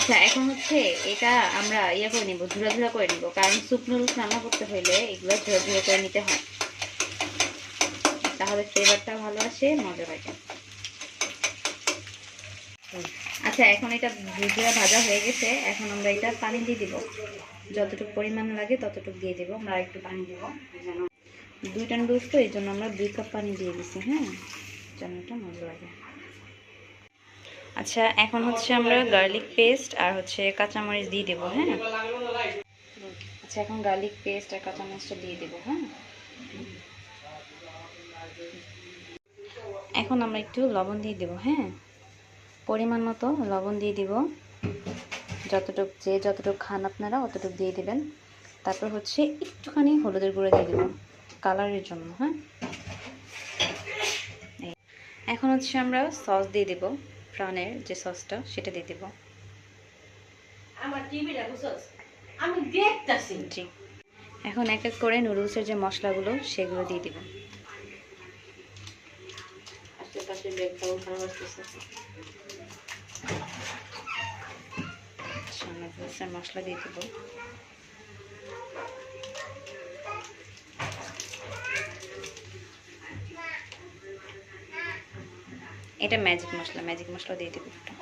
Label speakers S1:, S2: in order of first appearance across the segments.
S1: আচ্ছা এখন হচ্ছে এটা আমরা ইয়ে করে নিব, ঝুরা ঝুরা করে নিব, কারণ স্যুপ নুডলস রান্না করতে হইলে এগুলো ঝুরা ঝুরা করে নিতে হয়, তাহলে ফ্লেভারটা ভালো আসে, মজা লাগে। আচ্ছা এখন এটা ভুজিয়া ভাজা হয়ে গেছে, এখন আমরা এটা পানি দিয়ে দিব, যতটুকু পরিমাণ লাগে ততটুকু দিয়ে দেবো। আমরা একটু পানি দেব, যেন 2টা নুডলস তো এই জন্য আমরা 2 কাপ পানি দিয়ে দিছি, হ্যাঁ, যেন এটা মজা লাগে। আচ্ছা এখন হচ্ছে আমরা গার্লিক পেস্ট আর হচ্ছে কাঁচামরিচ দিয়ে দেবো, হ্যাঁ। আচ্ছা এখন গার্লিক পেস্ট আর কাঁচামরিচটা দিয়ে দেবো, হ্যাঁ। এখন আমরা একটু লবণ দিয়ে দেবো, হ্যাঁ, পরিমাণ মতো লবণ দিয়ে দিব, যতটুকু খান আপনারা অতটুকু দিয়ে দিবেন। তারপর হচ্ছে একটুখানি হলুদের গুঁড়ো দিয়ে দেবো কালারের জন্য, হ্যাঁ। এখন হচ্ছে আমরা সস দিয়ে দেব, প্রাণের যে সসটা সেটা দিয়ে দেব।
S2: আমি দেখতাছি।
S1: জি, এখন এক এক করে নুডলসের যে মশলাগুলো সেগুলো দিয়ে দিব। নুডলসের মশলা দিয়ে দেব। এটা ম্যাজিক মশলা দিয়ে দেব একটু।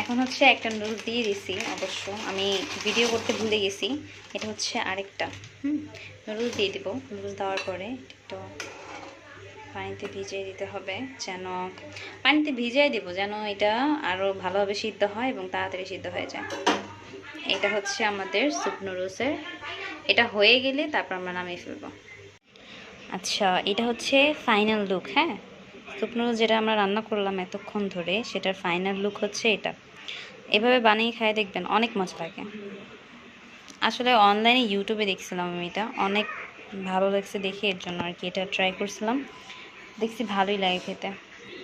S1: এখন হচ্ছে একটা নুডলস দিয়ে দিছি, অবশ্য আমি ভিডিও করতে ভুলে গেছি, এটা হচ্ছে আরেকটা। নুডলস দিয়ে দিব। নুডলস দেওয়ার পরে একটু পানিতে ভিজিয়ে দিতে হবে, যেন পানিতে ভিজিয়ে দেব যেন এটা আরও ভালোভাবে সিদ্ধ হয় এবং তাড়াতাড়ি সিদ্ধ হয়ে যায়। এটা হচ্ছে আমাদের স্যুপ নুডলসের, এটা হয়ে গেলে তারপর আমরা নামিয়ে ফেলবো। আচ্ছা এটা হচ্ছে ফাইনাল লুক, হ্যাঁ, স্যুপ নুডলস যেটা আমরা রান্না করলাম এতক্ষণ ধরে সেটার ফাইনাল লুক হচ্ছে এটা। এভাবে বানিয়ে খায় দেখবেন, অনেক মজা লাগে। আসলে অনলাইনে ইউটিউবে দেখছিলাম আমি, এটা অনেক ভালো লাগছে দেখে, এর জন্য আর কি এটা ট্রাই করছিলাম, দেখছি ভালোই লাগে খেতে,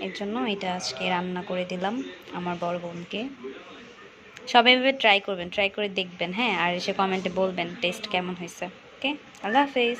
S1: এর জন্য এটা আজকে রান্না করে দিলাম আমার বড় বোনকে। সবাই এভাবে ট্রাই করবেন, ট্রাই করে দেখবেন, হ্যাঁ, আর এসে কমেন্টে বলবেন টেস্ট কেমন হয়েছে। ওকে, আল্লাহ হাফেজ।